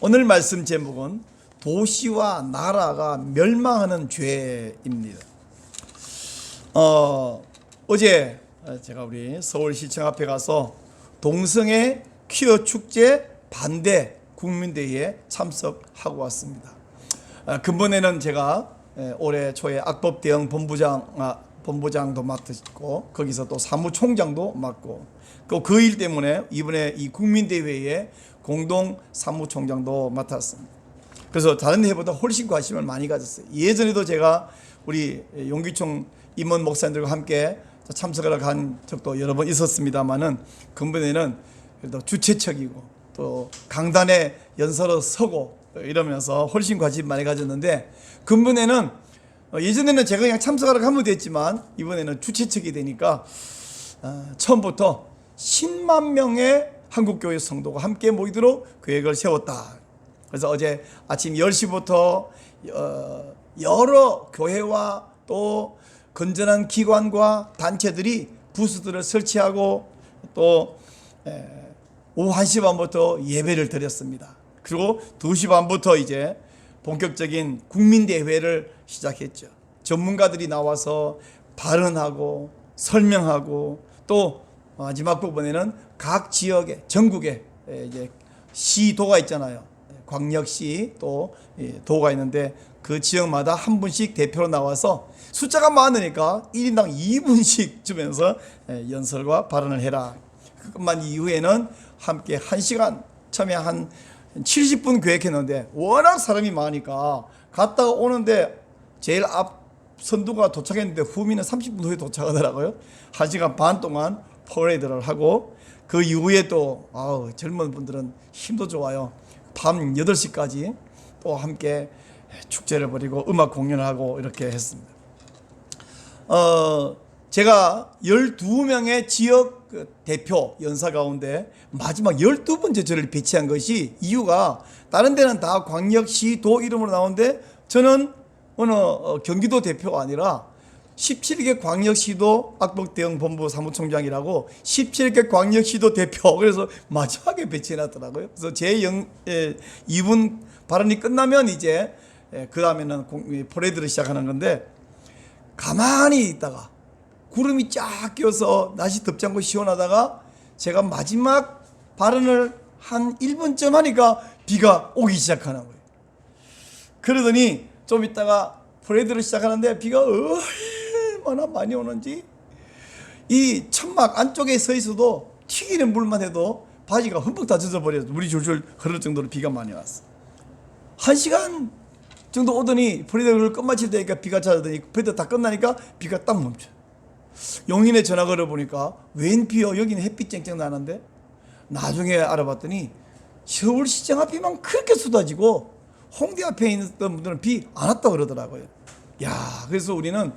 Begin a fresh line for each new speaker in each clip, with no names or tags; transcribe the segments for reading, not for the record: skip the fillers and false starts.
오늘 말씀 제목은 도시와 나라가 멸망하는 죄입니다. 어제 제가 우리 서울시청 앞에 가서 동성애 퀴어 축제 반대 국민대회에 참석하고 왔습니다. 근본에는 제가 올해 초에 악법 대응 본부장도 맡았고 거기서 또 사무총장도 맡고 그 일 때문에 이번에 이 국민대회에 공동 사무총장도 맡았습니다. 그래서 다른 해보다 훨씬 관심을 많이 가졌어요. 예전에도 제가 우리 용기총 임원 목사님들과 함께 참석을 한 적도 여러 번 있었습니다만은 근본에는 그래도 주최측이고 또 강단에 연설을 서고 이러면서 훨씬 관심 많이 가졌는데 근본에는 예전에는 제가 그냥 참석하러 가면 됐지만 이번에는 주최측이 되니까 처음부터 10만 명의 한국교회 성도가 함께 모이도록 계획을 세웠다. 그래서 어제 아침 10시부터 여러 교회와 또 건전한 기관과 단체들이 부스들을 설치하고 또 오후 1시 반부터 예배를 드렸습니다. 그리고 2시 반부터 이제 본격적인 국민대회를 시작했죠. 전문가들이 나와서 발언하고 설명하고 또 마지막 부분에는 각 지역에 전국에 이제 시도가 있잖아요. 광역시 또 도가 있는데 그 지역마다 한 분씩 대표로 나와서 숫자가 많으니까 1인당 2분씩 주면서 연설과 발언을 해라. 그것만 이후에는 함께 1시간 처음에 한 70분 계획했는데 워낙 사람이 많으니까 갔다가 오는데 제일 앞 선두가 도착했는데 후미는 30분 후에 도착하더라고요. 1시간 반 동안 퍼레이드를 하고 그 이후에 또 젊은 분들은 힘도 좋아요. 밤 8시까지 또 함께 축제를 벌이고 음악 공연을 하고 이렇게 했습니다. 제가 12명의 지역 대표 연사 가운데 마지막 12번째 저를 배치한 것이 이유가 다른 데는 다 광역시 도 이름으로 나오는데 저는 어느 경기도 대표가 아니라 17개 광역시도 악법 대응 본부 사무총장이라고 17개 광역시도 대표 그래서 마지막에 배치해놨더라고요. 그래서 제 2분 발언이 끝나면 이제 그 다음에는 퍼레이드를 시작하는 건데 가만히 있다가 구름이 쫙 껴서 날씨 덥지 않고 시원하다가 제가 마지막 발언을 한 1분쯤 하니까 비가 오기 시작하는 거예요. 그러더니 좀 있다가 퍼레이드를 시작하는데 비가 얼마나 많이 오는지 이 천막 안쪽에 서 있어도 튀기는 물만 해도 바지가 흠뻑 다 젖어버려서 물이 줄줄 흐를 정도로 비가 많이 왔어. 1시간 정도 오더니 퍼레이드를 끝마칠 때니까 비가 차더니 퍼레이드 다 끝나니까 비가 딱 멈춰. 용인에 전화 걸어보니까 웬 비요? 여기는 햇빛 쨍쨍 나는데 나중에 알아봤더니 서울시청 앞에만 그렇게 쏟아지고 홍대 앞에 있던 분들은 비 안 왔다고 그러더라고요. 야, 그래서 우리는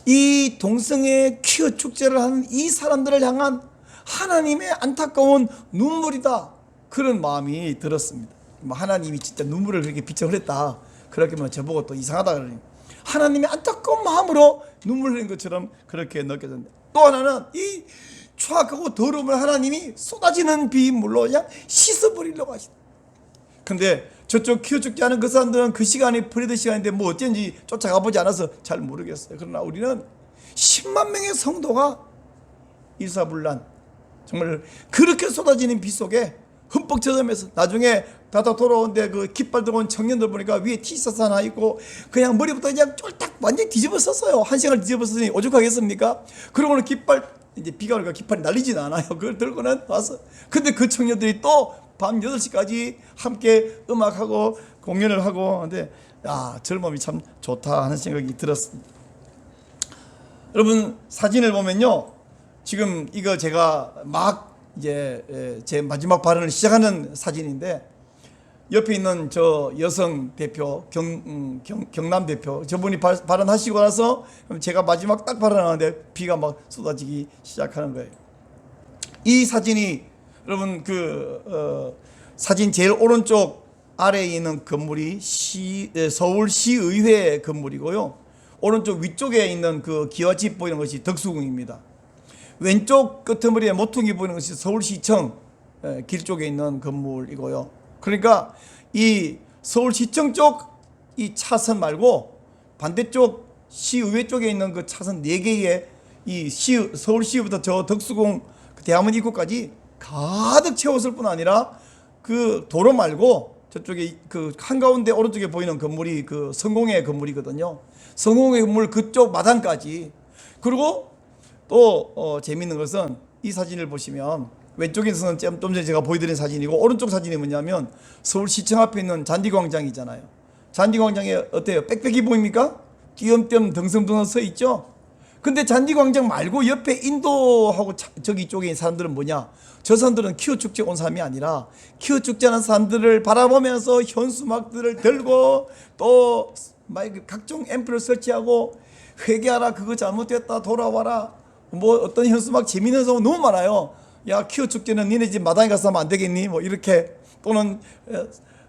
이 동성애 퀴어 축제를 하는 이 사람들을 향한 하나님의 안타까운 눈물이다. 그런 마음이 들었습니다. 하나님이 진짜 눈물을 그렇게 비춰 흘렸다. 그렇게 하면 저보고 또 이상하다 그러니 하나님의 안타까운 마음으로 눈물 흘린 것처럼 그렇게 느껴졌는데 또 하나는 이 추악하고 더러움을 하나님이 쏟아지는 비물로 그냥 씻어버리려고 하시다. 근데 저쪽 퀴어 축제 하는 그 사람들은 그 시간이 프레드 시간인데 뭐 어쩐지 쫓아가 보지 않아서 잘 모르겠어요. 그러나 우리는 10만 명의 성도가 일사불란 정말 그렇게 쏟아지는 비 속에 흠뻑 젖으면서 나중에 바다 돌아오는데 그 깃발 들고 온 청년들 보니까 위에 티셔츠 하나 입고 그냥 머리부터 그냥 쫄딱 완전히 뒤집어썼어요. 1시간을 뒤집어썼으니 오죽하겠습니까? 그러고는 깃발 이제 비가 오니까 깃발이 날리지는 않아요. 그걸 들고는 와서 근데 그 청년들이 또 밤 8시까지 함께 음악하고 공연을 하고 하는데 젊음이 참 좋다 하는 생각이 들었습니다. 여러분 사진을 보면요. 지금 이거 제가 막 이제 제 마지막 발언을 시작하는 사진인데 옆에 있는 저 여성 대표 경남 대표 저분이 발언하시고 나서 제가 마지막 딱 발언하는데 비가 막 쏟아지기 시작하는 거예요. 이 사진이 여러분 사진 제일 오른쪽 아래에 있는 건물이 서울시의회 건물이고요. 오른쪽 위쪽에 있는 그 기와집 보이는 것이 덕수궁입니다. 왼쪽 끄트머리에 모퉁이 보이는 것이 서울시청 길 쪽에 있는 건물이고요. 그러니까 이 서울시청 쪽 이 차선 말고 반대쪽 시의회 쪽에 있는 그 차선 4개의 이 서울시부터 저 덕수궁 대학문 입구까지 가득 채웠을 뿐 아니라 그 도로 말고 저쪽에 그 한가운데 오른쪽에 보이는 건물이 그 성공회 건물이거든요. 성공회 건물 그쪽 마당까지. 그리고 또 재미있는 것은 이 사진을 보시면 왼쪽에서는 좀 전에 제가 보여드린 사진이고 오른쪽 사진이 뭐냐면 서울시청 앞에 있는 잔디광장이잖아요. 잔디광장에 어때요? 빽빽이 보입니까? 띄엄띄엄 덩성덩성 서 있죠. 근데 잔디광장 말고 옆에 인도하고 저기 쪽에 있는 사람들은 뭐냐? 저 사람들은 키오 축제 온 사람이 아니라 키오 축제하는 사람들을 바라보면서 현수막들을 들고 또 마이크 각종 앰프를 설치하고 회개하라, 그거 잘못됐다, 돌아와라, 뭐 어떤 현수막 재미있는 거 너무 많아요. 야, 키오 축제는 니네 집 마당에 가서 하면 안 되겠니? 뭐 이렇게, 또는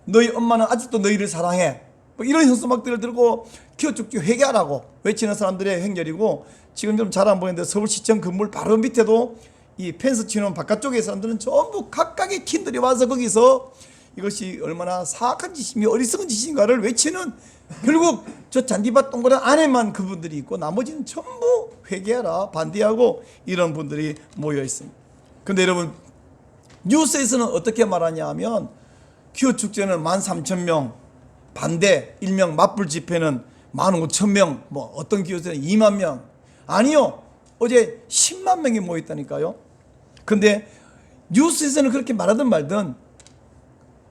너희 엄마는 아직도 너희를 사랑해, 뭐 이런 현수막들을 들고 키오 축제 회개하라고 외치는 사람들의 행렬이고, 지금 좀 잘 안 보이는데 서울시청 건물 바로 밑에도 이 펜스 치는 바깥쪽의 사람들은 전부 각각의 팀들이 와서 거기서 이것이 얼마나 사악한 짓이며 어리석은 짓인가를 외치는, 결국 저 잔디밭 동그란 안에만 그분들이 있고 나머지는 전부 회개하라, 반대하고 이런 분들이 모여 있습니다. 근데 여러분, 뉴스에서는 어떻게 말하냐 하면 키오 축제는 13,000명 반대, 일명 맞불 집회는 15,000명, 뭐 어떤 기업에서는 2만 명. 아니요, 어제 10만 명이 모였다니까요. 근데 뉴스에서는 그렇게 말하든 말든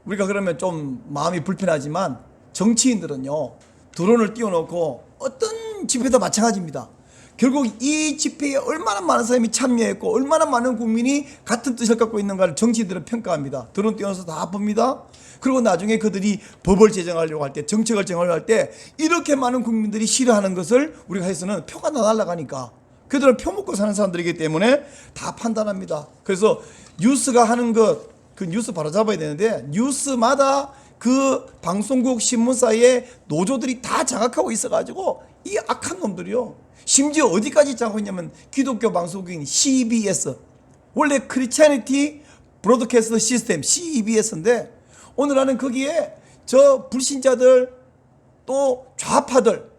우리가 그러면 좀 마음이 불편하지만, 정치인들은요 드론을 띄워놓고 어떤 집회도 마찬가지입니다. 결국 이 집회에 얼마나 많은 사람이 참여했고 얼마나 많은 국민이 같은 뜻을 갖고 있는가를 정치인들은 평가합니다. 드론 띄워서 다 봅니다. 그리고 나중에 그들이 법을 제정하려고 할 때, 정책을 제정하려고 할 때 이렇게 많은 국민들이 싫어하는 것을 우리가 해서는 표가 다 날아가니까, 그들은 표 먹고 사는 사람들이기 때문에 다 판단합니다. 그래서 뉴스가 하는 것, 그 뉴스 바로 잡아야 되는데, 뉴스마다 그 방송국 신문사의 노조들이 다 장악하고 있어가지고 이 악한 놈들이요, 심지어 어디까지 장악하고 있냐면 기독교 방송국인 CBS, 원래 크리스찬니티 브로드캐스트 시스템 CBS인데 오늘날은 거기에 저 불신자들 또 좌파들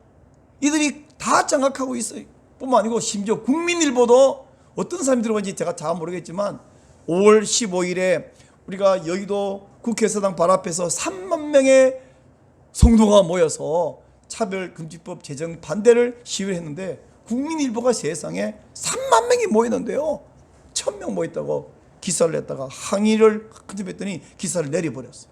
이들이 다 장악하고 있어요. 뿐만 아니고 심지어 국민일보도 어떤 사람이 들어간지 제가 잘 모르겠지만 5월 15일에 우리가 여의도 국회의사당 발 앞에서 3만 명의 성도가 모여서 차별금지법 제정 반대를 시위했는데 국민일보가 세상에 3만 명이 모였는데요, 1,000명 모였다고 기사를 냈다가 항의를 흔들었더니 기사를 내려버렸어요.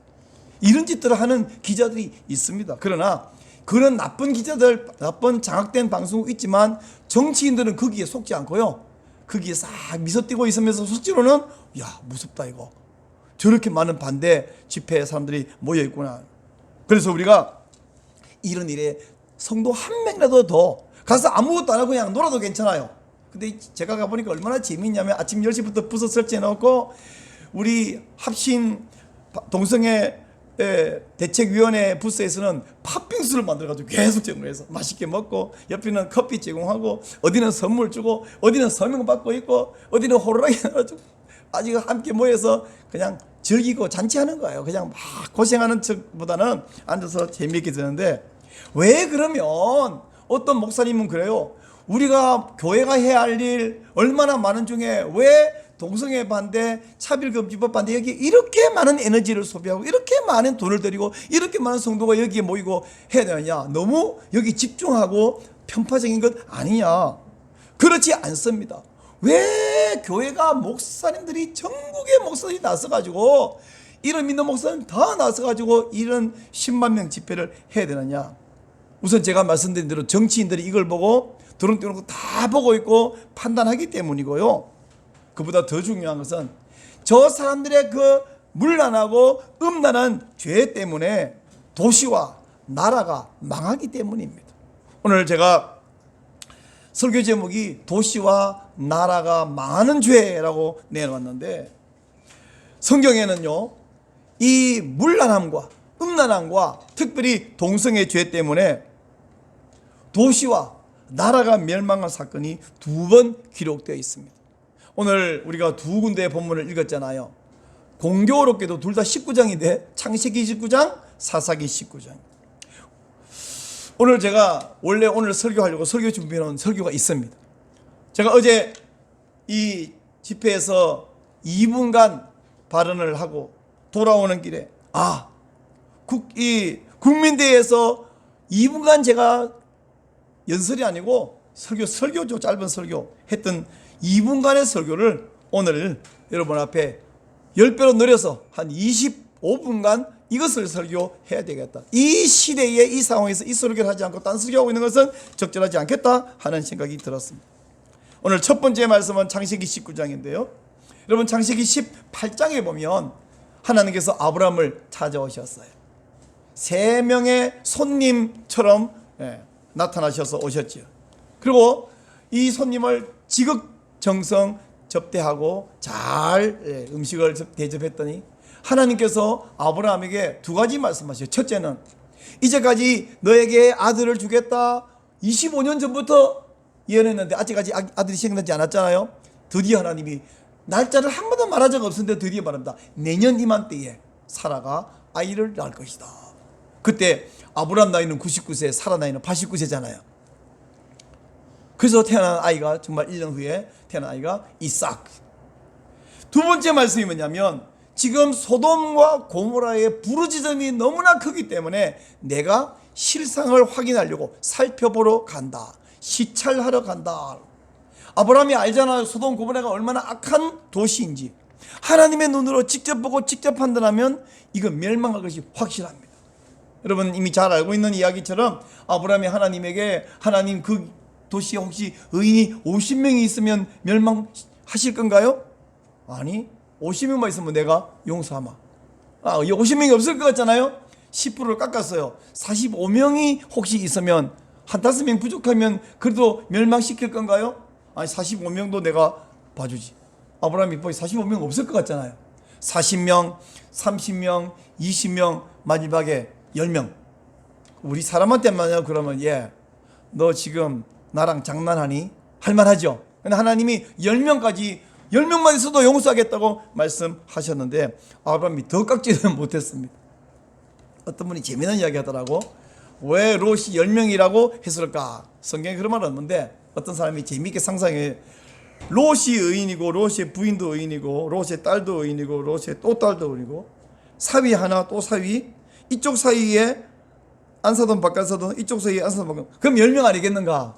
이런 짓들을 하는 기자들이 있습니다. 그러나 그런 나쁜 기자들, 나쁜 장악된 방송국 있지만 정치인들은 거기에 속지 않고요, 거기에 싹 미소 띄고 있으면서 실제로는 야, 무섭다, 이거 저렇게 많은 반대 집회에 사람들이 모여 있구나. 그래서 우리가 이런 일에 성도 한 명이라도 더 가서 아무것도 안 하고 그냥 놀아도 괜찮아요. 근데 제가 가보니까 얼마나 재미있냐면 아침 10시부터 부서 설치해놓고 우리 합신 동성애 대책위원회 부스에서는 팥빙수를 만들어가지고 계속 제공해서 맛있게 먹고, 옆에는 커피 제공하고, 어디는 선물 주고, 어디는 서명 받고 있고, 어디는 호루라기 해가지고 아직 함께 모여서 그냥 즐기고 잔치하는 거예요. 그냥 막 고생하는 척보다는 앉아서 재미있게 드는데, 왜 그러면 어떤 목사님은 그래요. 우리가 교회가 해야 할 일 얼마나 많은 중에 왜 동성애 반대, 차별금지법 반대 여기에 이렇게 많은 에너지를 소비하고 이렇게 많은 돈을 들이고 이렇게 많은 성도가 여기에 모이고 해야 되느냐, 너무 여기 집중하고 편파적인 것 아니냐. 그렇지 않습니다. 왜 교회가 목사님들이 전국의 목사들이 나서가지고 이런 믿는 목사님 다 나서가지고 이런 10만 명 집회를 해야 되느냐. 우선 제가 말씀드린 대로 정치인들이 이걸 보고 드론 띄워놓고 다 보고 있고 판단하기 때문이고요. 그보다 더 중요한 것은 저 사람들의 그 문란하고 음란한 죄 때문에 도시와 나라가 망하기 때문입니다. 오늘 제가 설교 제목이 도시와 나라가 망하는 죄라고 내놓았는데, 성경에는요 이 문란함과 음란함과 특별히 동성애 죄 때문에 도시와 나라가 멸망한 사건이 2번 기록되어 있습니다. 오늘 우리가 2군데의 본문을 읽었잖아요. 공교롭게도 둘 다 19장인데 창세기 19장, 사사기 19장. 오늘 제가 원래 오늘 설교하려고 설교 준비해 놓은 설교가 있습니다. 제가 어제 이 집회에서 2분간 발언을 하고 돌아오는 길에 이 국민대회에서 2분간 제가 연설이 아니고 설교죠. 짧은 설교 했던 2분간의 설교를 오늘 여러분 앞에 10배로 늘려서 한 25분간 이것을 설교해야 되겠다. 이 시대에 이 상황에서 이 설교를 하지 않고 딴 설교하고 있는 것은 적절하지 않겠다 하는 생각이 들었습니다. 오늘 첫 번째 말씀은 창세기 19장인데요. 여러분 창세기 18장에 보면 하나님께서 아브라함을 찾아오셨어요. 3명의 손님처럼 나타나셔서 오셨죠. 그리고 이 손님을 지극정성 접대하고 잘 음식을 대접했더니 하나님께서 아브라함에게 2가지 말씀하셨어요. 첫째는 이제까지 너에게 아들을 주겠다 25년 전부터 예언했는데 아직까지 아들이 생겨나지 않았잖아요. 드디어 하나님이 날짜를 한 번도 말한 적 없었는데 드디어 말합니다. 내년 이맘때에 사라가 아이를 낳을 것이다. 그때 아브라함 나이는 99세, 사라 나이는 89세잖아요. 그래서 태어난 아이가 정말 1년 후에 태어난 아이가 이삭. 두 번째 말씀이 뭐냐면 지금 소돔과 고모라의 부르짖음이 너무나 크기 때문에 내가 실상을 확인하려고 살펴보러 간다. 시찰하러 간다. 아브라함이 알잖아요. 소돔 고모라가 얼마나 악한 도시인지. 하나님의 눈으로 직접 보고 직접 판단하면 이건 멸망할 것이 확실합니다. 여러분 이미 잘 알고 있는 이야기처럼 아브라함이 하나님에게 하나님 그 도시에 혹시 의인이 50명이 있으면 멸망하실 건가요? 아니 50명만 있으면 내가 용서하마. 50명이 없을 것 같잖아요. 10%를 깎았어요. 45명이 혹시 있으면 한 5명 부족하면 그래도 멸망시킬 건가요? 아니 45명도 내가 봐주지. 아브라함이 45명 없을 것 같잖아요. 40명, 30명, 20명, 마지막에 10명. 우리 사람한테만요 그러면 너 지금 나랑 장난하니? 할만하죠. 근데 하나님이 10명만 있어도 용서하겠다고 말씀하셨는데 아브라함이 더 깎지는 못했습니다. 어떤 분이 재미있는 이야기 하더라고. 왜 롯이 10명이라고 했을까? 성경에 그런 말은 없는데 어떤 사람이 재미있게 상상해. 롯이 의인이고 롯의 부인도 의인이고 롯의 딸도 의인이고 롯의 또 딸도 의인이고 사위 하나 또 사위 이쪽 사이에 안사돈 바깥사돈 이쪽 사이에 안사돈 바깥 그럼 10명 아니겠는가?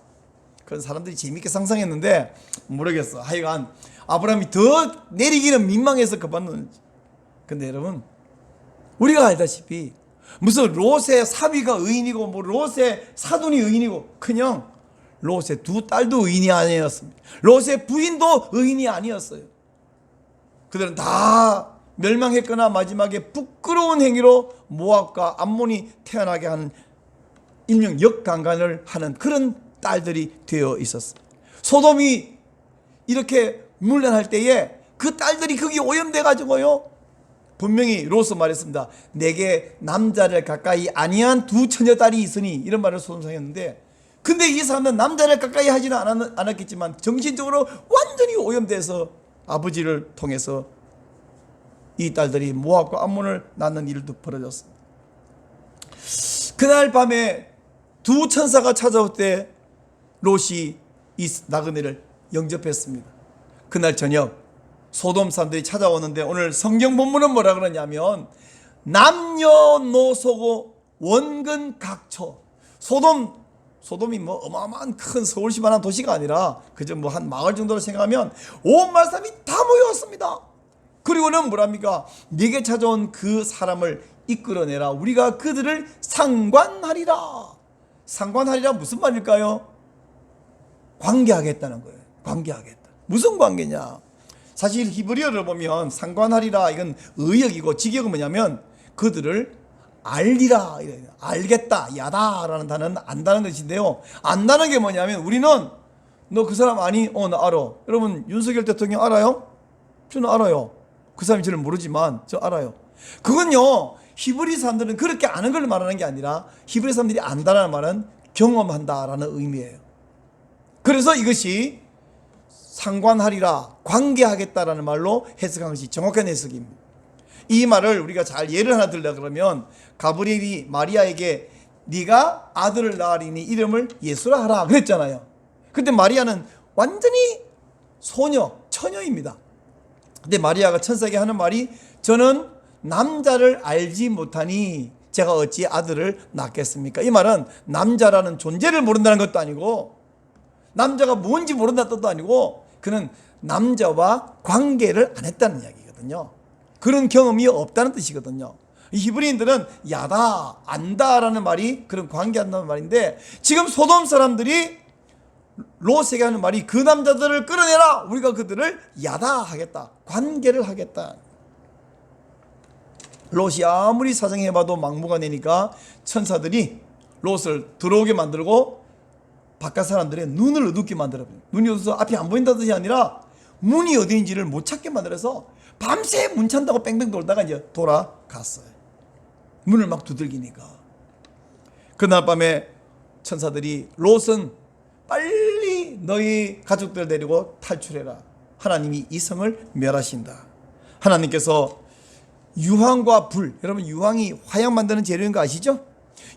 그런 사람들이 재미있게 상상했는데 모르겠어. 하여간 아브라함이 더 내리기는 민망해서 그만뒀는지. 근데 여러분 우리가 알다시피 무슨 롯의 사위가 의인이고 뭐 롯의 사돈이 의인이고 그냥 롯의 2 딸도 의인이 아니었습니다. 롯의 부인도 의인이 아니었어요. 그들은 다 멸망했거나 마지막에 부끄러운 행위로 모압과 암몬이 태어나게 하는 일명 역강간을 하는 그런 딸들이 되어 있었습니다. 소돔이 이렇게 문란할 때에 그 딸들이 거기 오염돼 가지고요. 분명히 롯은 말했습니다. 내게 남자를 가까이 아니한 2 처녀딸이 있으니 이런 말을 소돔상했는데 근데 이 사람은 남자를 가까이 하지는 않았겠지만 정신적으로 완전히 오염돼서 아버지를 통해서 이 딸들이 모압과 암몬을 낳는 일도 벌어졌습니다. 그날 밤에 2 천사가 찾아올 때 롯이 이 나그네를 영접했습니다. 그날 저녁 소돔 사람들이 찾아오는데 오늘 성경 본문은 뭐라 그러냐면 남녀노소고 원근각처. 소돔이 뭐 어마어마한 큰 서울시만한 도시가 아니라 그저 뭐 한 마을 정도로 생각하면 온 마을 사람이 다 모여왔습니다. 그리고는 뭐랍니까? 네게 찾아온 그 사람을 이끌어내라. 우리가 그들을 상관하리라. 상관하리라 무슨 말일까요? 관계하겠다는 거예요. 관계하겠다. 무슨 관계냐? 사실 히브리어를 보면 상관하리라 이건 의역이고 직역은 뭐냐면 그들을 알리라, 알겠다, 야다라는 단어는 안다는 뜻인데요. 안다는 게 뭐냐면 우리는 너 그 사람 아니? 나 알아. 여러분 윤석열 대통령 알아요? 저는 알아요. 그 사람이 저를 모르지만 저 알아요. 그건요 히브리 사람들은 그렇게 아는 걸 말하는 게 아니라 히브리 사람들이 안다라는 말은 경험한다라는 의미예요. 그래서 이것이 상관하리라 관계하겠다라는 말로 해석한 것이 정확한 해석입니다. 이 말을 우리가 잘 예를 하나 들려 그러면 가브리엘이 마리아에게 네가 아들을 낳으리니 이름을 예수라 하라 그랬잖아요. 근데 마리아는 완전히 소녀, 처녀입니다. 근데 마리아가 천사에게 하는 말이 저는 남자를 알지 못하니 제가 어찌 아들을 낳겠습니까? 이 말은 남자라는 존재를 모른다는 것도 아니고 남자가 뭔지 모른다는 뜻도 아니고 그는 남자와 관계를 안 했다는 이야기거든요. 그런 경험이 없다는 뜻이거든요. 히브리인들은 야다, 안다라는 말이 그런 관계한다는 말인데 지금 소돔 사람들이 롯에게 하는 말이 그 남자들을 끌어내라. 우리가 그들을 야다하겠다. 관계를 하겠다. 롯이 아무리 사정해봐도 막무가내니까 천사들이 롯을 들어오게 만들고 바깥 사람들의 눈을 어둡게 만들어버려요. 눈이 어두워서 앞이 안 보인다는 뜻이 아니라 문이 어디인지를 못 찾게 만들어서 밤새 문 찬다고 뺑뺑 돌다가 이제 돌아갔어요. 문을 막 두들기니까. 그날 밤에 천사들이 롯은 빨리 너희 가족들 데리고 탈출해라. 하나님이 이 성을 멸하신다. 하나님께서 유황과 불, 여러분 유황이 화약 만드는 재료인 거 아시죠?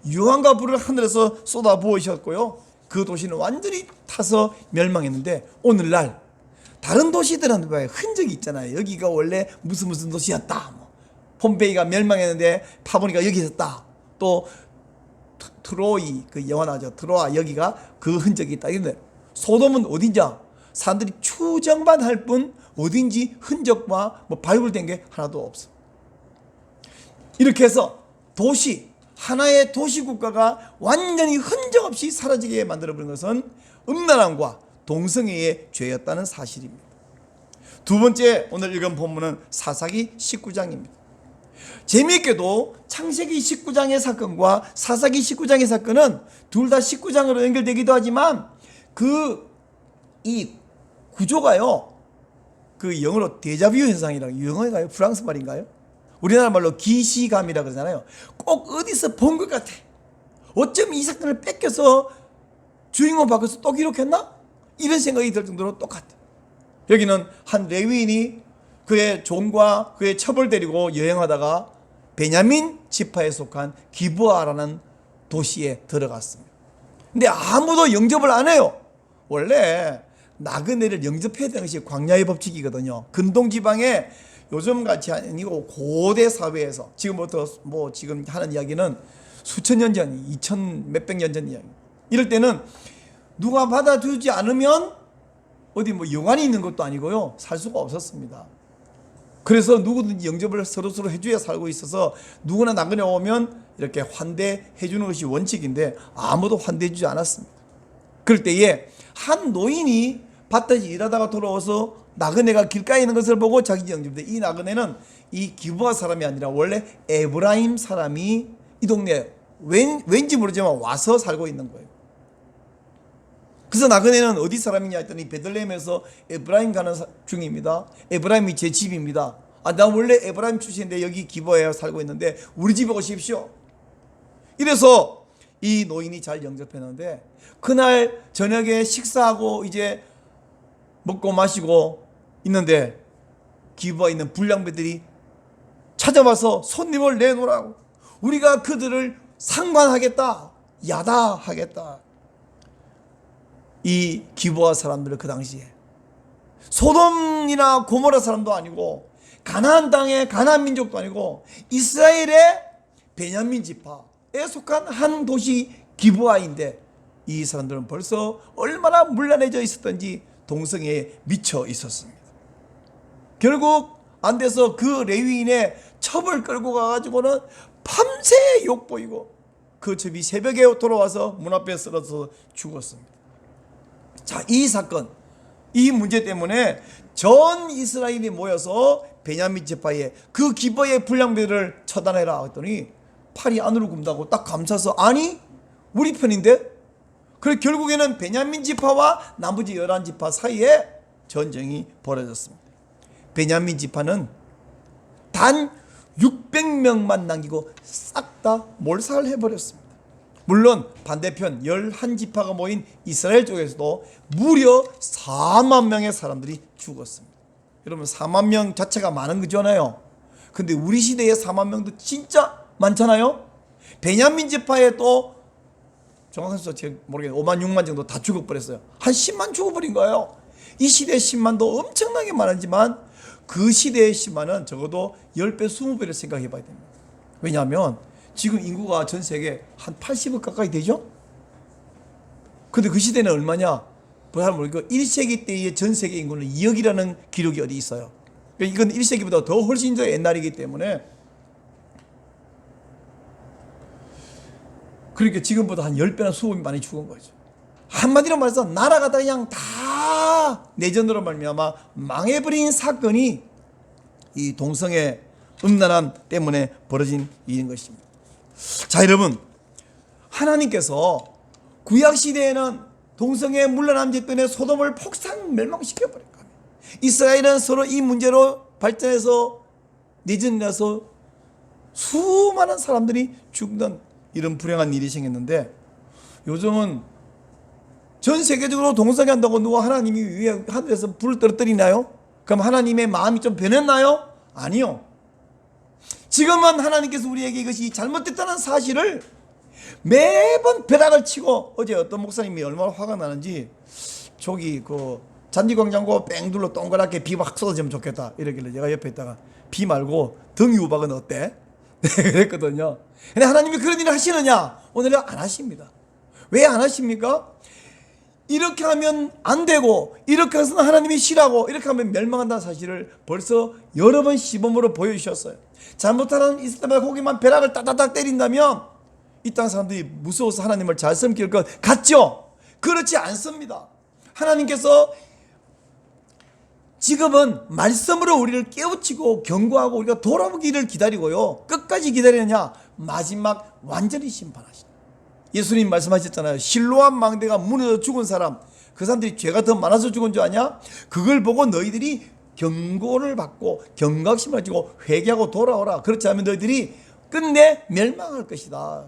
유황과 불을 하늘에서 쏟아 부으셨고요. 그 도시는 완전히 타서 멸망했는데 오늘날 다른 도시들은 왜 흔적이 있잖아요. 여기가 원래 무슨 도시였다. 폼페이가 멸망했는데 파보니까 여기 있었다. 또 트로이 그 영화 나죠. 트로아 여기가 그 흔적이 있다. 이런데 소돔은 어딘지 사람들이 추정만 할 뿐 어딘지 흔적과 발굴된 게 하나도 없어. 이렇게 해서 도시 하나의 도시국가가 완전히 흔적 없이 사라지게 만들어버린 것은 음란함과 동성애의 죄였다는 사실입니다. 두 번째 오늘 읽은 본문은 사사기 19장입니다. 재미있게도 창세기 19장의 사건과 사사기 19장의 사건은 둘 다 19장으로 연결되기도 하지만 이 구조가요, 그 영어로 데자뷰 현상이라고, 영어인가요? 프랑스 말인가요? 우리나라 말로 기시감이라 그러잖아요. 꼭 어디서 본 것 같아. 어쩜 이 사건을 뺏겨서 주인공 바꿔서 또 기록했나? 이런 생각이 들 정도로 똑같아. 여기는 한 레위인이 그의 종과 그의 첩을 데리고 여행하다가 베냐민 지파에 속한 기브아라는 도시에 들어갔습니다. 근데 아무도 영접을 안 해요. 원래 나그네를 영접해야 되는 것이 광야의 법칙이거든요. 근동지방에 요즘같이 아니고 고대 사회에서 지금부터 지금 하는 이야기는 수천 년 전, 2000 몇백 년 전 이야기. 이럴 때는 누가 받아주지 않으면 어디 여관이 있는 것도 아니고요, 살 수가 없었습니다. 그래서 누구든지 영접을 서로 해줘야 살고 있어서 누구나 나그네 오면 이렇게 환대해 주는 것이 원칙인데 아무도 환대해 주지 않았습니다. 그럴 때에 한 노인이 밭에서 일하다가 돌아와서 나그네가 길가에 있는 것을 보고 자기 영접돼. 이 나그네는 이 기브아 사람이 아니라 원래 에브라임 사람이 이 동네에 왠지 모르지만 와서 살고 있는 거예요. 그래서 나그네는 어디 사람이냐 했더니 베들레헴에서 에브라임 가는 중입니다. 에브라임이 제 집입니다. 나 원래 에브라임 출신인데 여기 기브아에 살고 있는데 우리 집에 오십시오. 이래서 이 노인이 잘 영접했는데 그날 저녁에 식사하고 이제 먹고 마시고 있는데 기브아에 있는 불량배들이 찾아와서 손님을 내놓으라고, 우리가 그들을 상관하겠다, 야다하겠다. 이 기브아 사람들은 그 당시에 소돔이나 고모라 사람도 아니고 가나안 땅의 가나안 민족도 아니고 이스라엘의 베냐민 지파에 속한 한 도시 기브아인데 이 사람들은 벌써 얼마나 문란해져 있었던지 동성애에 미쳐 있었습니다. 결국 안 돼서 그 레위인의 첩을 끌고 가가지고는 밤새 욕보이고 그 첩이 새벽에 돌아와서 문 앞에 쓰러져 죽었습니다. 자, 이 사건, 이 문제 때문에 전 이스라엘이 모여서 베냐민 지파에 그 기브아의 불량배들을 처단해라 했더니 팔이 안으로 굽다고 딱 감싸서 아니 우리 편인데. 그래서 결국에는 베냐민 지파와 나머지 11지파 사이에 전쟁이 벌어졌습니다. 베냐민 지파는 단 600명만 남기고 싹 다 몰살해버렸습니다. 물론 반대편 11지파가 모인 이스라엘 쪽에서도 무려 4만 명의 사람들이 죽었습니다. 여러분 4만 명 자체가 많은 거잖아요. 근데 우리 시대에 4만 명도 진짜 많잖아요. 베냐민 지파에 또 정확한 숫자 제가 모르겠는데 5만 6만 정도 다 죽어버렸어요. 한 10만 죽어버린 거예요. 이 시대의 10만도 엄청나게 많았지만 그 시대의 10만은 적어도 10배 20배를 생각해 봐야 됩니다. 왜냐하면 지금 인구가 전 세계 한 80억 가까이 되죠. 근데 그 시대는 얼마냐? 잘 모르겠고 1세기 때의 전 세계 인구는 2억이라는 기록이 어디 있어요. 이건 1세기보다 더 훨씬 더 옛날이기 때문에, 그러니까 지금보다 한 10배나 20배 많이 죽은 거죠. 한마디로 말해서 나라가 다 그냥 다 내전으로 말미암아 망해버린 사건이 이 동성애 음란함 때문에 벌어진 일인 것입니다. 자, 여러분, 하나님께서 구약시대에는 동성애 문란함 죄 때문에 소돔을 폭삭 멸망시켜버린 겁니다. 이스라엘은 서로 이 문제로 발전해서 내전이 나서 수많은 사람들이 죽는 이런 불행한 일이 생겼는데, 요즘은 전 세계적으로 동성애 한다고 누가 하나님이 위에 하늘에서 불을 떨어뜨리나요? 그럼 하나님의 마음이 좀 변했나요? 아니요. 지금은 하나님께서 우리에게 이것이 잘못됐다는 사실을 매번 벼락을 치고, 어제 어떤 목사님이 얼마나 화가 나는지, 저기 그 잔디광장고 뺑둘러 동그랗게 비 확 쏟아지면 좋겠다 이러길래 제가 옆에 있다가 비 말고 등유박은 어때? 그랬거든요. 근데 하나님이 그런 일을 하시느냐? 오늘은 안 하십니다. 왜 안 하십니까? 이렇게 하면 안 되고, 이렇게 해서는 하나님이 싫어하고, 이렇게 하면 멸망한다는 사실을 벌써 여러 번 시범으로 보여주셨어요. 잘못하는 있을 때마다 거기만 벼락을 따다닥 때린다면 이 땅 사람들이 무서워서 하나님을 잘 섬길 것 같죠? 그렇지 않습니다. 하나님께서 지금은 말씀으로 우리를 깨우치고 경고하고 우리가 돌아오기를 기다리고요, 끝까지 기다리느냐? 마지막 완전히 심판하시다. 예수님 말씀하셨잖아요. 실로암 망대가 무너져 죽은 사람, 그 사람들이 죄가 더 많아서 죽은 줄 아냐? 그걸 보고 너희들이 경고를 받고 경각심을 가지고 회개하고 돌아오라. 그렇지 않으면 너희들이 끝내 멸망할 것이다.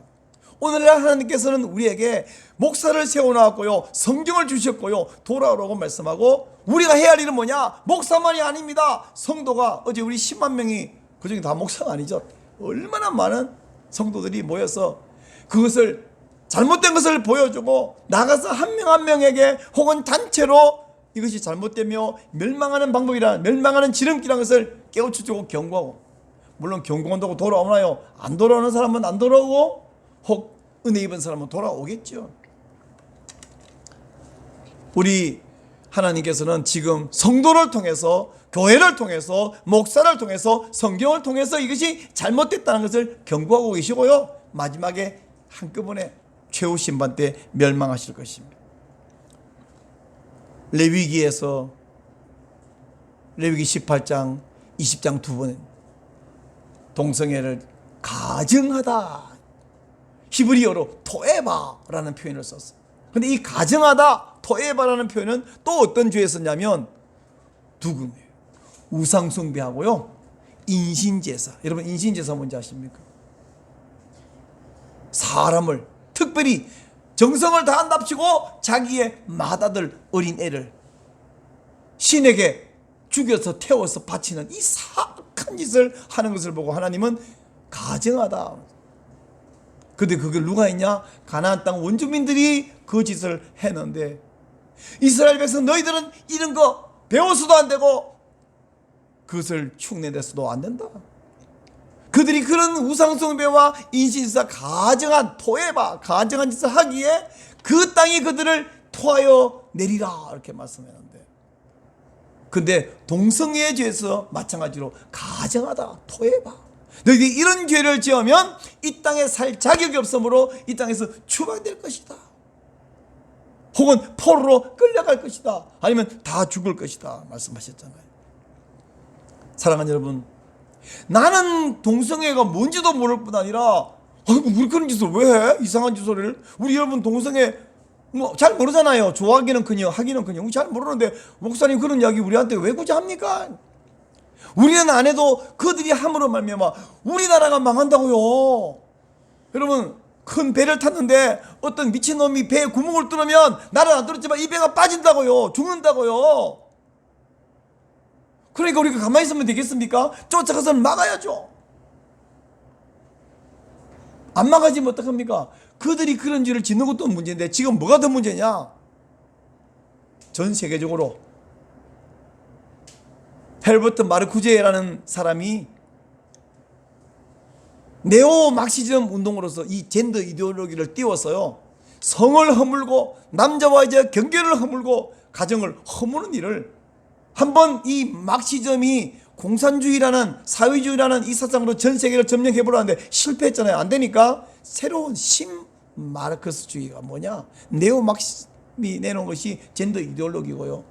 오늘날 하나님께서는 우리에게 목사를 세워놓았고요, 성경을 주셨고요, 돌아오라고 말씀하고, 우리가 해야 할 일은 뭐냐? 목사만이 아닙니다. 성도가, 어제 우리 10만 명이 그중에 다 목사가 아니죠. 얼마나 많은 성도들이 모여서 그것을, 잘못된 것을 보여주고 나가서 한 명 한 명에게 혹은 단체로 이것이 잘못되며 멸망하는 방법이란, 멸망하는 지름길이라는 것을 깨우쳐주고 경고하고, 물론 경고한다고 돌아오나요? 안 돌아오는 사람은 안 돌아오고, 혹 은혜 입은 사람은 돌아오겠죠. 우리 하나님께서는 지금 성도를 통해서, 교회를 통해서, 목사를 통해서, 성경을 통해서 이것이 잘못됐다는 것을 경고하고 계시고요, 마지막에 한꺼번에 최후 심판 때 멸망하실 것입니다. 레위기에서, 레위기 18장 20장 두 번 동성애를 가증하다, 히브리어로 토에바라는 표현을 썼어요. 근데 이 가증하다, 토에바라는 표현은 또 어떤 죄에 썼냐면 두 군데예요. 우상숭배하고요, 인신제사. 여러분, 인신제사 뭔지 아십니까? 사람을, 특별히 정성을 다한답시고 자기의 맏아들 어린 애를 신에게 죽여서 태워서 바치는 이 사악한 짓을 하는 것을 보고 하나님은 가증하다. 근데 그걸 누가 했냐? 가나안 땅 원주민들이 그 짓을 했는데, 이스라엘 백성 너희들은 이런 거 배워서도 안 되고 그것을 흉내내서도 안 된다. 그들이 그런 우상숭배와 인신사 가증한 토에바, 가증한 짓을 하기에 그 땅이 그들을 토하여 내리라, 이렇게 말씀했는데, 근데 동성애에 죄에서 마찬가지로 가증하다, 토에바, 너희들이 이런 죄를 지으면 이 땅에 살 자격이 없으므로 이 땅에서 추방될 것이다, 혹은 포로로 끌려갈 것이다, 아니면 다 죽을 것이다 말씀하셨잖아요. 사랑하는 여러분, 나는 동성애가 뭔지도 모를 뿐 아니라, 우리 그런 짓을 왜 해? 이상한 짓을. 우리 여러분 동성애 뭐 잘 모르잖아요. 좋아하기는커녕 하기는커녕 잘 모르는데 목사님 그런 이야기 우리한테 왜 굳이 합니까? 우리는 안 해도 그들이 함으로 말미암아 우리나라가 망한다고요. 여러분, 큰 배를 탔는데 어떤 미친놈이 배에 구멍을 뚫으면 나는 안 뚫었지만 이 배가 빠진다고요. 죽는다고요. 그러니까 우리가 가만히 있으면 되겠습니까? 쫓아가서 막아야죠. 안 막아지면 어떡합니까? 그들이 그런 죄를 짓는 것도 문제인데 지금 뭐가 더 문제냐? 전 세계적으로 헬버트 마르쿠제라는 사람이 네오 막시즘 운동으로서 이 젠더 이데올로기를 띄웠어요. 성을 허물고 남자와 여자의 경계를 허물고 가정을 허무는 일을 한번 이 막시즘이 공산주의라는 사회주의라는 이 사상으로 전 세계를 점령해 보려는데 실패했잖아요. 안 되니까 새로운 신마르크스주의가 뭐냐? 네오 막시즘이 내놓은 것이 젠더 이데올로기고요.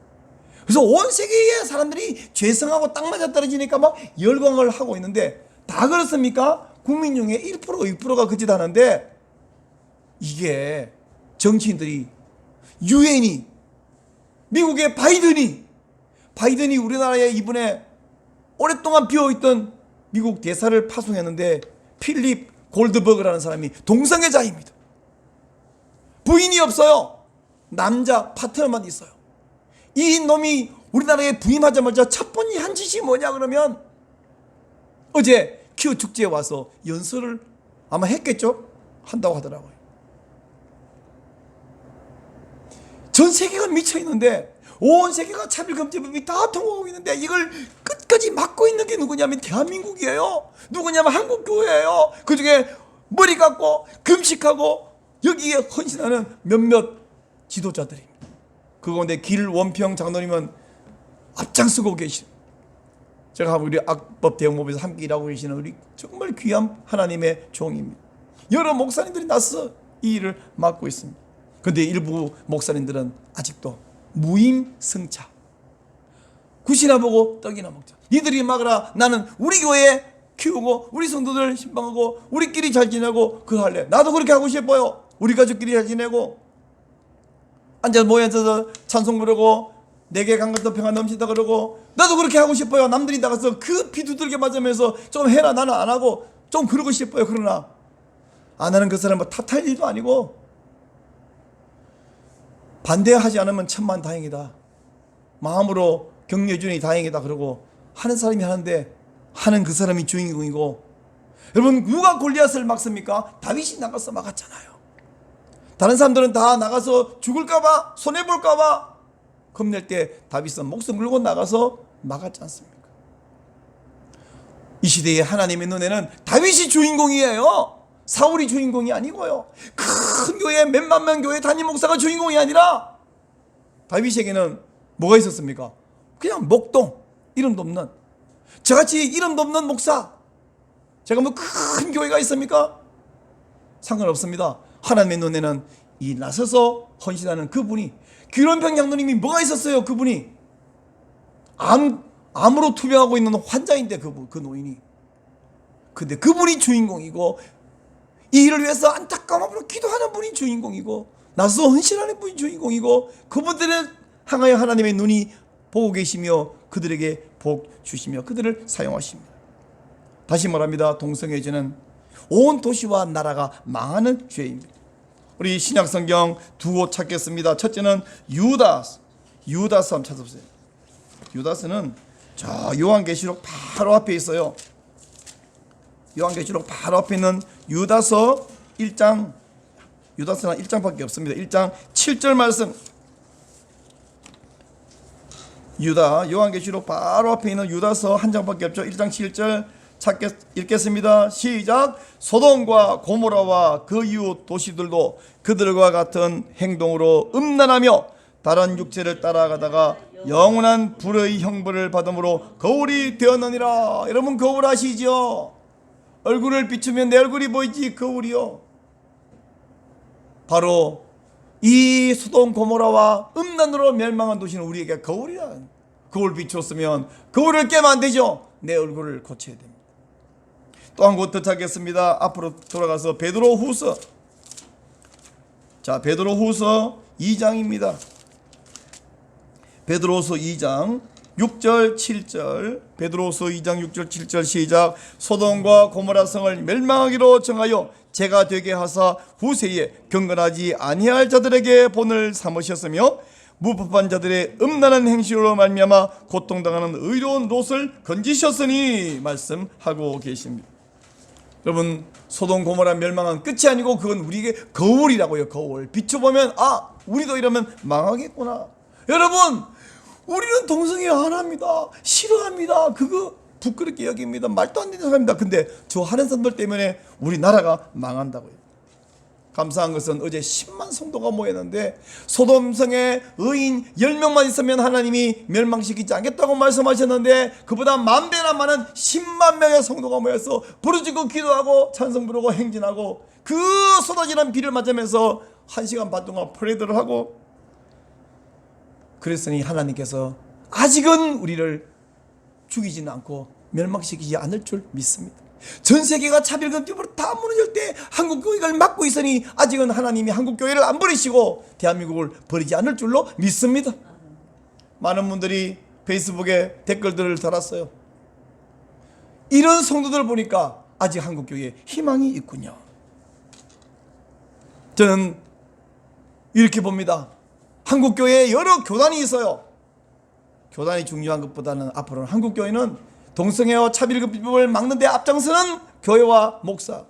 그래서 온 세계의 사람들이 죄성하고 딱 맞아떨어지니까 막 열광을 하고 있는데 다 그렇습니까? 국민 중에 1% 2%가 그짓하는데 이게 정치인들이 유엔이 미국의 바이든이 우리나라에 이번에 오랫동안 비어있던 미국 대사를 파송했는데 필립 골드버그라는 사람이 동성애자입니다. 부인이 없어요. 남자 파트너만 있어요. 이 놈이 우리나라에 부임하자마자 첫 번째 한 짓이 뭐냐 그러면 어제 큐 축제에 와서 연설을 아마 했겠죠? 한다고 하더라고요. 전 세계가 미쳐 있는데 온 세계가 차별금지법이 다 통과하고 있는데 이걸 끝까지 막고 있는 게 누구냐면 대한민국이에요. 누구냐면 한국교회예요. 그중에 머리 깎고 금식하고 여기에 헌신하는 몇몇 지도자들입니다. 그 가운데 길원평 장로님은 앞장서고 계신, 제가 우리 악법 대응법에서 함께 일하고 계시는 우리 정말 귀한 하나님의 종입니다. 여러 목사님들이 나서 이 일을 맡고 있습니다. 그런데 일부 목사님들은 아직도 무임승차, 굿이나 보고 떡이나 먹자. 니들이 막으라. 나는 우리 교회 키우고 우리 성도들 신방하고 우리끼리 잘 지내고 그거 할래. 나도 그렇게 하고 싶어요. 우리 가족끼리 잘 지내고 앉아서 모여서 찬송 부르고 내게 강같은 평화 넘친다 그러고 나도 그렇게 하고 싶어요. 남들이 나가서 그 비두들게 맞으면서 좀 해라. 나는 안 하고 좀 그러고 싶어요. 그러나 안 하는 그 사람은 탓할 일도 아니고 반대하지 않으면 천만 다행이다. 마음으로 격려해 주니 다행이다. 그러고 하는 사람이 하는데 하는 그 사람이 주인공이고, 여러분 누가 골리앗을 막습니까? 다윗이 나가서 막았잖아요. 다른 사람들은 다 나가서 죽을까봐 손해볼까봐 겁낼 때 다윗은 목숨 걸고 나가서 막았지 않습니까? 이 시대의 하나님의 눈에는 다윗이 주인공이에요. 사울이 주인공이 아니고요. 큰 교회 몇만 명 교회 담임 목사가 주인공이 아니라 다윗에게는 뭐가 있었습니까? 그냥 목동, 이름도 없는, 저같이 이름도 없는 목사. 제가 뭐 큰 교회가 있습니까? 상관없습니다. 하나님의 눈에는 이 나서서 헌신하는 그분이, 길원평 장로님이 뭐가 있었어요? 그분이 암으로 투병하고 있는 환자인데 그 노인이, 근데 그분이 주인공이고 이 일을 위해서 안타까움으로 기도하는 분이 주인공이고 나서 헌신하는 분이 주인공이고 그분들을 향하여 하나님의 눈이 보고 계시며 그들에게 복 주시며 그들을 사용하십니다. 다시 말합니다. 동성애죄는 온 도시와 나라가 망하는 죄입니다. 우리 신약성경 두 곳 찾겠습니다. 첫째는 유다스 한번 찾아보세요. 유다스는 저 요한계시록 바로 앞에 있어요. 요한계시록 바로 앞에 있는 유다서 1장, 유다서는 1장밖에 없습니다. 1장 7절 말씀. 요한계시록 바로 앞에 있는 유다서 한 장밖에 없죠. 1장 7절 읽겠습니다. 시작. 소돔과 고모라와 그 이웃 도시들도 그들과 같은 행동으로 음란하며 다른 육체를 따라가다가 영원한 불의 형벌을 받음으로 거울이 되었느니라. 여러분 거울 아시죠? 얼굴을 비추면 내 얼굴이 보이지. 거울이요. 바로 이 소돔 고모라와 음란으로 멸망한 도시는 우리에게 거울이야. 거울 비추었으면 거울을 깨면 안 되죠. 내 얼굴을 고쳐야 됩니다. 또 한 곳 더 찾겠습니다. 앞으로 돌아가서 베드로후서. 자, 베드로후서 2장입니다. 베드로후서 2장 6절 7절. 베드로후서 2장 6절 7절 시작. 소돔과 고모라 성을 멸망하기로 정하여 제가 되게 하사 후세에 경건하지 아니할 자들에게 본을 삼으셨으며 무법한 자들의 음란한 행실로 말미암아 고통당하는 의로운 롯을 건지셨으니 말씀하고 계십니다. 여러분, 소돔 고모라 멸망은 끝이 아니고 그건 우리에게 거울이라고요. 거울. 비춰보면 우리도 이러면 망하겠구나. 여러분, 우리는 동성애 안 합니다. 싫어합니다. 그거 부끄럽게 여깁니다. 말도 안 되는 사람입니다. 근데 저 하는 사람들 때문에 우리나라가 망한다고요. 감사한 것은 어제 10만 성도가 모였는데 소돔성에 의인 10명만 있으면 하나님이 멸망시키지 않겠다고 말씀하셨는데 그보다 만 배나 많은 10만 명의 성도가 모여서 부르짖고 기도하고 찬송 부르고 행진하고 그 쏟아지는 비를 맞으면서 1시간 반 동안 프레이드를 하고 그랬으니 하나님께서 아직은 우리를 죽이지는 않고 멸망시키지 않을 줄 믿습니다. 전 세계가 차별금지법으로 다 무너질 때 한국교회를 막고 있으니 아직은 하나님이 한국교회를 안 버리시고 대한민국을 버리지 않을 줄로 믿습니다. 많은 분들이 페이스북에 댓글들을 달았어요. 이런 성도들 보니까 아직 한국교회에 희망이 있군요. 저는 이렇게 봅니다. 한국교회에 여러 교단이 있어요. 교단이 중요한 것보다는 앞으로는 한국교회는 동성애와 차별금지법을 막는 데 앞장서는 교회와 목사,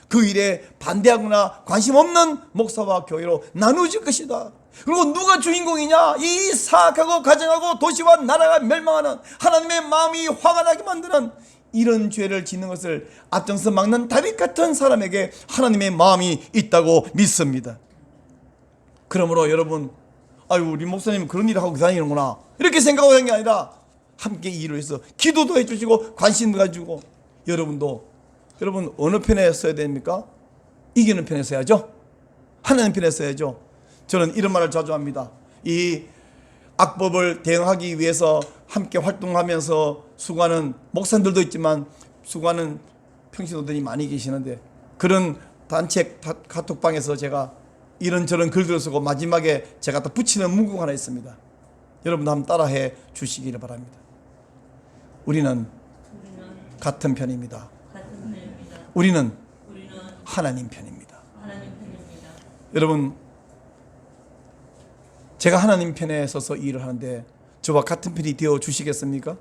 그 일에 반대하거나 관심 없는 목사와 교회로 나누어질 것이다. 그리고 누가 주인공이냐? 이 사악하고 가정하고 도시와 나라가 멸망하는 하나님의 마음이 화가 나게 만드는 이런 죄를 짓는 것을 앞장서 막는 다윗 같은 사람에게 하나님의 마음이 있다고 믿습니다. 그러므로 여러분, 우리 목사님 그런 일을 하고 다니는구나 이렇게 생각하고 다니는 게 아니라 함께 이 일을 해서 기도도 해주시고 관심도 가지고 여러분 어느 편에 서야 됩니까? 이기는 편에 서야죠. 하나님 편에 서야죠. 저는 이런 말을 자주 합니다. 이 악법을 대응하기 위해서 함께 활동하면서 수고하는 목사님들도 있지만 수고하는 평신도들이 많이 계시는데 그런 단체 카톡방에서 제가 이런저런 글들을 쓰고 마지막에 제가 또 붙이는 문구가 하나 있습니다. 여러분도 한번 따라해 주시기를 바랍니다. 우리는 같은 편입니다. 우리는 하나님 편입니다. 여러분, 제가 하나님 편에 서서 일을 하는데 저와 같은 편이 되어 주시겠습니까?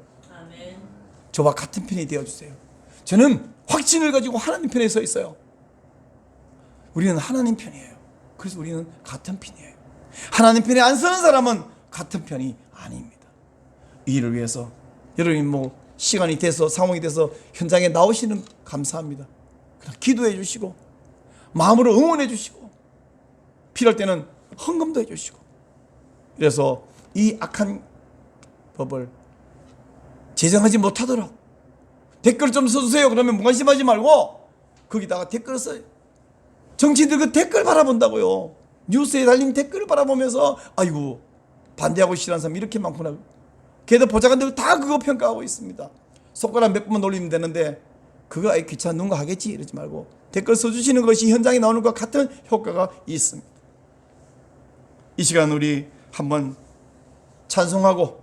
저와 같은 편이 되어 주세요. 저는 확신을 가지고 하나님 편에 서 있어요. 우리는 하나님 편이에요. 그래서 우리는 같은 편이에요. 하나님 편에 안 서는 사람은 같은 편이 아닙니다. 이 일을 위해서 여러분이 시간이 돼서 상황이 돼서 현장에 나오시는 감사합니다. 기도해 주시고 마음으로 응원해 주시고 필요할 때는 헌금도 해 주시고 그래서 이 악한 법을 제정하지 못하도록 댓글 좀 써주세요. 그러면 무관심하지 말고 거기다가 댓글을 써요. 정치인들 그 댓글 바라본다고요. 뉴스에 달린 댓글을 바라보면서 아이고 반대하고 싫어하는 사람이 이렇게 많구나. 걔들 보좌관들 다 그거 평가하고 있습니다. 손가락 몇 번만 놀리면 되는데 그거 귀찮은 누군가 하겠지 이러지 말고 댓글 써주시는 것이 현장에 나오는 것과 같은 효과가 있습니다. 이 시간 우리 한번 찬송하고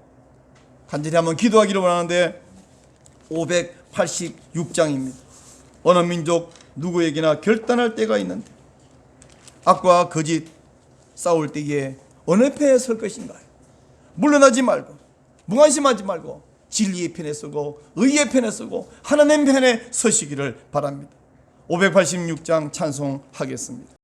간절히 한번 기도하기를 원하는데 586장입니다. 어느 민족 누구에게나 결단할 때가 있는데 악과 거짓 싸울 때에 어느 편에 설 것인가요? 물러나지 말고 무관심하지 말고 진리의 편에 서고 의의 편에 서고 하나님 편에 서시기를 바랍니다. 586장 찬송하겠습니다.